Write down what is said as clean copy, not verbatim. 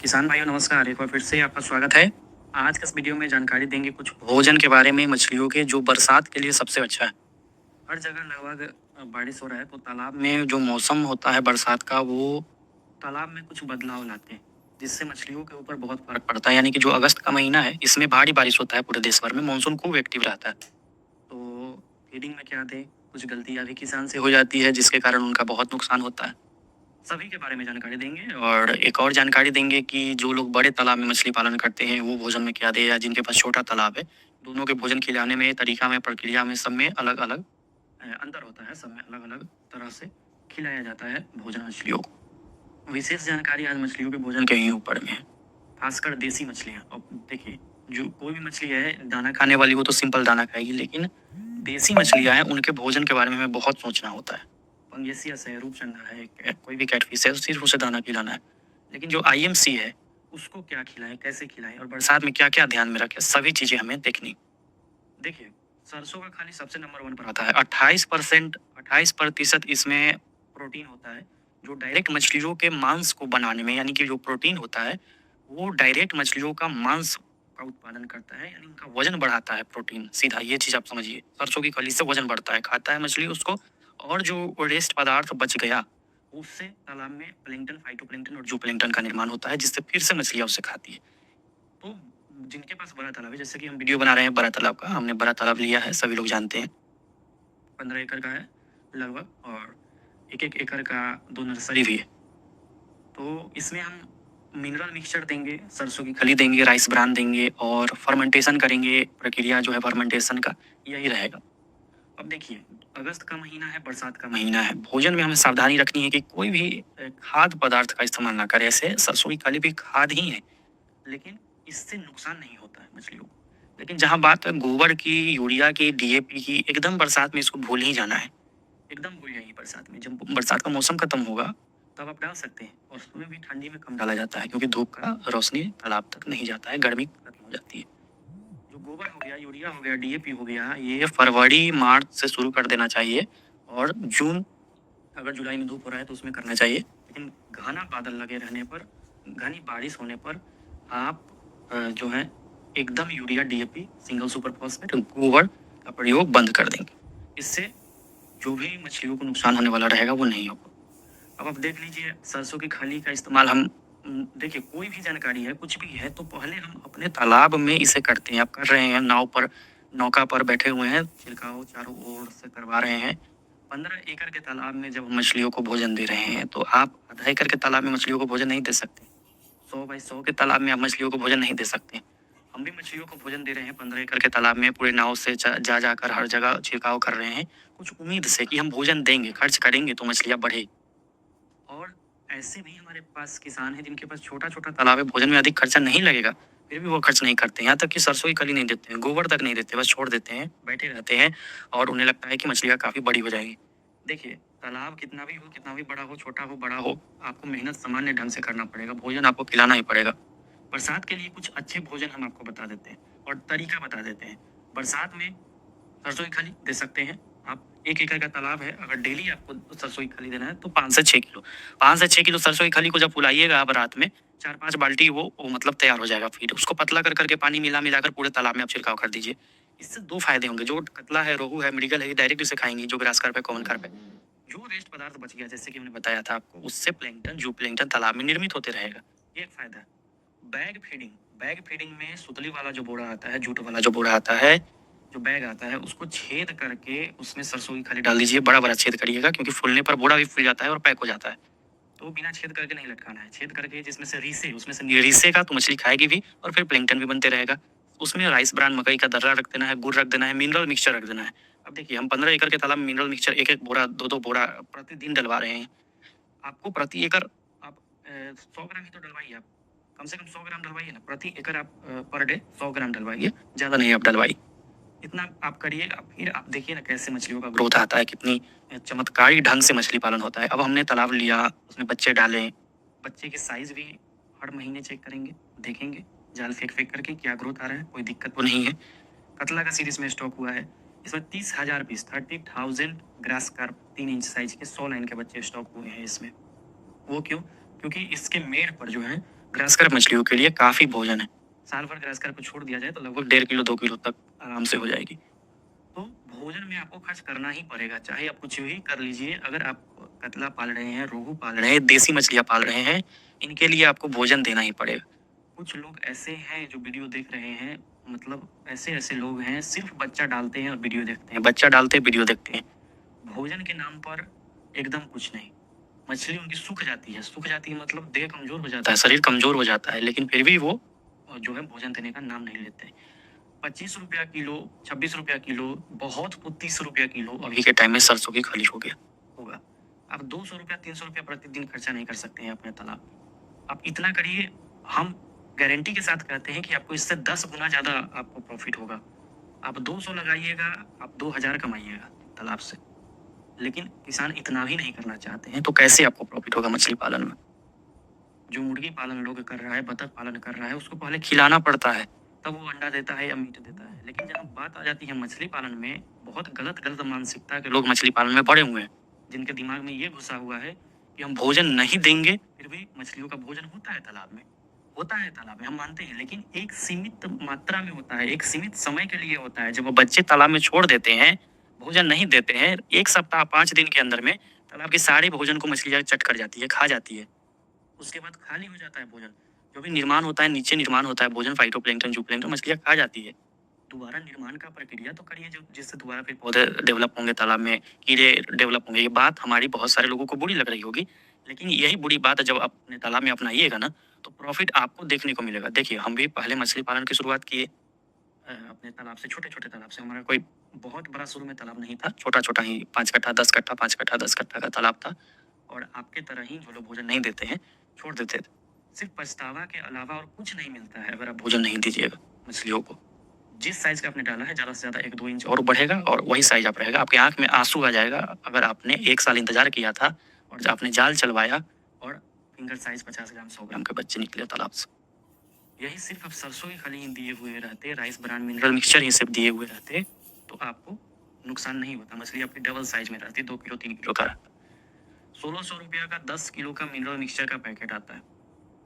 किसान भाइयों नमस्कार, एक बार फिर से आपका स्वागत है। आज के इस वीडियो में जानकारी देंगे कुछ भोजन के बारे में मछलियों के जो बरसात के लिए सबसे अच्छा है। हर जगह लगभग बारिश हो रहा है तो तालाब में जो मौसम होता है बरसात का वो तालाब में कुछ बदलाव लाते हैं, जिससे मछलियों के ऊपर बहुत फ़र्क पड़ता है। यानी कि जो अगस्त का महीना है इसमें भारी बारिश होता है पूरे देश भर में, मानसून खूब एक्टिव रहता है। तो फीडिंग में क्या दें, कुछ गलतियाँ भी किसान से हो जाती है जिसके कारण उनका बहुत नुकसान होता है। सभी के बारे में जानकारी देंगे और एक और जानकारी देंगे कि जो लोग बड़े तालाब में मछली पालन करते हैं वो भोजन में क्या दें या जिनके पास छोटा तालाब है, दोनों के भोजन खिलाने में, तरीका में, प्रक्रिया में, सब में अलग-अलग अंतर होता है, सब में अलग-अलग तरह से खिलाया जाता है भोजन मछलियों को। विशेष जानकारी आज मछलियों के भोजन के ही ऊपर में है, खासकर देसी मछलियाँ। अब देखिए, जो कोई भी मछली है दाना खाने वाली वो तो सिंपल दाना खाएगी, लेकिन देसी मछलियाँ हैं उनके भोजन के बारे में हमें बहुत सोचना होता है। पंगेसियस है, रूपचंदा है, कोई भी कैटफिश है, सिर्फ उसे दाना खिलाना है। लेकिन जो आईएमसी है, उसको क्या खिलाएं, कैसे खिलाएं और बरसात में क्या क्या ध्यान में रखें, सभी चीजें हमें देखनी। देखिए, सरसों का खाली सबसे नंबर वन पर आता है। 28% इसमें प्रोटीन होता है, जो डायरेक्ट मछलियों के मांस को बनाने में, यानी कि जो प्रोटीन होता है वो डायरेक्ट मछलियों का मांस का उत्पादन करता है, यानी उनका वजन बढ़ाता है। प्रोटीन सीधा ये चीज आप समझिए, सरसों की खली से वजन बढ़ता है, खाता है मछली उसको, और जो वेस्ट पदार्थ बच गया उससे तालाब में प्लैंक्टन, फाइटोप्लैंक्टन और जूप्लैंक्टन का निर्माण होता है, जिससे फिर से मछलियां उसे खाती है। तो जिनके पास बड़ा तालाब है, जैसे कि हम वीडियो बना रहे हैं बड़ा तालाब का, हमने बड़ा तालाब लिया है, सभी लोग जानते हैं, 15 एकड़ का है लगभग, और 1-1 एकड़ का 2 नर्सरी भी है। तो इसमें हम मिनरल मिक्सचर देंगे, सरसों की खली देंगे, राइस ब्रान देंगे और फर्मेंटेशन करेंगे। प्रक्रिया जो है फर्मेंटेशन का यही रहेगा। अब देखिए, अगस्त का महीना है, बरसात का महीना है, भोजन में हमें सावधानी रखनी है कि कोई भी खाद्य पदार्थ का इस्तेमाल ना करें। ऐसे सरसों की खली भी खाद ही है, लेकिन इससे नुकसान नहीं होता है मछलियों को। लेकिन जहाँ बात है गोबर की, यूरिया की, डीएपी की, एकदम बरसात में इसको भूल ही जाना है। एकदम भूल जाइए बरसात में। जब बरसात का मौसम खत्म होगा तब आप डाल सकते हैं, और उसमें भी ठंडी में कम डाला जाता है क्योंकि धूप का रोशनी तालाब तक नहीं जाता है, गर्मी खत्म हो जाती है। जो गोबर हो गया, यूरिया हो गया, डीएपी हो गया, ये फरवरी मार्च से शुरू कर देना चाहिए, और जून, अगर जुलाई में धूप हो रहा है तो उसमें करना चाहिए। लेकिन घना बादल लगे रहने पर, घनी बारिश होने पर आप जो है एकदम urea, DAP, single super phosphate, गोबर का प्रयोग बंद कर देंगे। इससे जो भी मछलियों को नुकसान होने वाला रहेगा वो नहीं होगा। अब आप देख लीजिए, सरसों की खली का इस्तेमाल हम देखिए, कोई भी जानकारी है, कुछ भी है, तो पहले हम अपने तालाब में इसे करते हैं। आप कर रहे हैं नाव पर, नौका पर बैठे हुए हैं, छिड़काव चारों ओर से करवा रहे हैं। 15 एकड़ के तालाब में जब हम मछलियों को भोजन दे रहे हैं तो आप आधा एकड़ के तालाब में मछलियों को भोजन नहीं दे सकते। 100 बाई 100 के तालाब में आप मछलियों को भोजन नहीं दे सकते। हम भी मछलियों को भोजन दे रहे हैं 15 एकड़ के तालाब में, पूरे नाव से जा जाकर हर जगह छिड़काव कर रहे हैं, कुछ उम्मीद से कि हम भोजन देंगे, खर्च करेंगे तो मछलियाँ बढ़ेगी। और ऐसे भी हमारे पास किसान हैं जिनके पास छोटा-छोटा तालाब है, भोजन में अधिक खर्चा नहीं लगेगा, फिर भी वो खर्च नहीं करते। यहाँ तक कि सरसों की खली नहीं देते हैं, गोबर तक नहीं देते, बस छोड़ देते हैं, बैठे रहते हैं, और उन्हें लगता है कि मछलियाँ काफ़ी बड़ी हो जाएगी। देखिए, तालाब कितना भी हो, कितना भी बड़ा हो, छोटा हो, बड़ा हो, आपको मेहनत सामान्य ढंग से करना पड़ेगा, भोजन आपको खिलाना ही पड़ेगा। बरसात के लिए कुछ अच्छे भोजन हम आपको बता देते हैं और तरीका बता देते हैं। बरसात में सरसों की खली दे सकते हैं आप। 1 एकड़ का तालाब है, अगर डेली आपको सरसों की खली देना है तो 5 से 6 किलो, 5 से 6 किलो सरसों की खली को जब फुलाइएगा आप रात में, 4-5 बाल्टी वो मतलब तैयार हो जाएगा फीड। उसको पतला कर करके पानी मिला मिलाकर पूरे तालाब में आप छिड़काव कर दीजिए। इससे दो फायदे होंगे, जो कतला है, रोहू है, मृगल है, ये डायरेक्ट इसे खाएंगी, जो ग्रास कार्प है, कॉमन कार्प है। जो वेस्ट पदार्थ बच गया, जैसे कि हमने बताया था आपको, उससे प्लैंक्टन, जू प्लैंक्टन तालाब में निर्मित होते रहेगा, ये एक फायदा है। बैग फीडिंग, बैग फीडिंग में सुतली वाला जो बोरा आता है, जूट वाला जो बोरा आता है, जो बैग आता है, उसको छेद करके उसमें सरसों की खली डाल दीजिए। बड़ा बड़ा छेद करिएगा क्योंकि फूलने पर बोरा भी फूल जाता है और पैक हो जाता है। तो बिना छेद करके नहीं लटकाना है, छेद करके जिसमें से रीसे, उसमें से रीसे का तो मछली खाएगी भी और फिर प्लैंक्टन भी बनते रहेगा। उसमें राइस ब्रान, मकई का दर्रा रख देना है, गुड़ रख देना है, मिनरल मिक्सचर रख देना है। अब देखिए, हम 15 एकड़ के तालाब में मिनरल मिक्सचर 1-1 बोरा, 2-2 बोरा प्रतिदिन डलवा रहे हैं। आपको प्रति एकड़ आप 100 ग्राम ही तो डलवाइए आप, कम से कम 100 ग्राम डलवाइए ना प्रति एकड़। आप पर डे 100 ग्राम डलवाइए, ज़्यादा नहीं आप डलवाइए। इतना आप करिएगा, फिर आप देखिए ना कैसे मछलियों का ग्रोथ आता है, कितनी चमत्कारी ढंग से मछली पालन होता है। अब हमने तालाब लिया, उसमें बच्चे डाले, बच्चे की साइज भी हर महीने चेक करेंगे, देखेंगे जाल फेंक फेंक करके क्या ग्रोथ आ रहा है, कोई दिक्कत तो नहीं है। कतला का सीरीज में स्टॉक हुआ है, इसमें 30,000 piece, 30,000 grass carp 3 inch size के 100 लाइन के बच्चे स्टॉक हुए हैं इसमें। वो क्यों? क्योंकि इसके मेड़ पर जो है ग्रासकर मछलियों के लिए काफ़ी भोजन है। साल भर ग्रासकर को छोड़ दिया जाए तो लगभग 1.5 किलो 2 किलो तक आराम से हो जाएगी। तो भोजन में आपको खर्च करना ही पड़ेगा, चाहे आप कुछ भी कर लीजिए। अगर आप कतला पाल रहे हैं, रोहू पाल रहे हैं, देसी मछलियाँ पाल रहे हैं, इनके लिए आपको भोजन देना ही पड़ेगा। कुछ लोग ऐसे हैं जो वीडियो देख रहे हैं, मतलब ऐसे लोग हैं सिर्फ बच्चा डालते हैं और वीडियो देखते हैं, बच्चा डालते हैं वीडियो देखते हैं। भोजन के नाम पर एकदम कुछ नहीं। मछली उनकी सूख जाती है, सूख जाती है मतलब देह कमजोर हो जाता है, शरीर कमजोर हो जाता है, लेकिन फिर भी वो जो है भोजन देने का नाम नहीं लेते। 25 रुपया किलो, 26 रुपया किलो, बहुत को 30 रुपया किलो अभी के टाइम में सरसों की खली हो गया होगा। आप 200 रुपया 300 रुपया प्रतिदिन खर्चा नहीं कर सकते हैं अपने तालाब में। आप इतना करिए, हम गारंटी के साथ कहते हैं कि आपको इससे 10 गुना ज़्यादा आपको प्रॉफिट होगा। आप 200 लगाइएगा, आप 2000 कमाइएगा तालाब से। लेकिन किसान इतना भी नहीं करना चाहते हैं, तो कैसे आपको प्रॉफिट होगा मछली पालन में? जो मुर्गी पालन लोग कर रहा है, बतख पालन कर रहा है, उसको पहले खिलाना पड़ता है, तब वो अंडा देता है या मीट देता है। लेकिन जहाँ बात आ जाती है मछली पालन में, बहुत गलत मानसिकता के लोग मछली पालन में पड़े हुए हैं, जिनके दिमाग में ये घुसा हुआ है कि हम भोजन नहीं देंगे, फिर भी मछलियों का भोजन होता है तालाब में, होता है तालाब में, हम मानते हैं, लेकिन एक सीमित मात्रा में होता है, एक सीमित समय के लिए होता है। जब वो बच्चे तालाब में छोड़ देते हैं, भोजन नहीं देते हैं, 1 सप्ताह 5 दिन के अंदर में तालाब के सारे भोजन को मछलियाँ चट कर जाती है, खा जाती है। उसके बाद खाली हो जाता है भोजन। जो भी निर्माण होता है, नीचे निर्माण होता है भोजन, फाइटोप्लैंक्टन, जूप्लैंक्टन, मछलियाँ खा जाती है। दोबारा निर्माण का प्रक्रिया तो करिए, जो जिससे दोबारा फिर पौधे डेवलप होंगे तालाब में, कीड़े डेवलप होंगे। ये बात हमारी बहुत सारे लोगों को बुरी लग रही होगी, लेकिन यही बुरी बात जब आप अपने तालाब में अपनाइएगा ना, तो प्रॉफिट आपको देखने को मिलेगा। देखिए, हम भी पहले मछली पालन की शुरुआत किए अपने तालाब से, छोटे-छोटे तालाब से। हमारा कोई बहुत बड़ा शुरू में तालाब नहीं था, छोटा-छोटा ही 5 कट्ठा, 10 कट्ठा, 5 कट्ठा, 10 कट्ठा का तालाब था। और आपके तरह ही जो लोग भोजन नहीं देते हैं, छोड़ देते थे। सिर्फ पछतावा के अलावा और कुछ नहीं मिलता है अगर आप भोजन नहीं दीजिएगा मछलियों को। जिस साइज का आपने डाला है, ज़्यादा से ज़्यादा 1-2 इंच और बढ़ेगा और वही साइज आप रहेगा। आपकी आंख में आंसू आ जाएगा अगर आपने 1 साल इंतजार किया था और आपने जाल चलवाया और फिंगर साइज 50 ग्राम 100 ग्राम के बच्चे निकले तालाब से। यही सिर्फ आप सरसों की खली दिए हुए रहते, राइस ब्रांड मिनरल मिक्सचर ही सिर्फ दिए हुए रहते, तो आपको नुकसान नहीं होता। मछली आपकी डबल साइज में रहती, 2 किलो 3 किलो का रहता। 1600 रुपया का 10 किलो का मिनरल मिक्सचर का पैकेट आता है।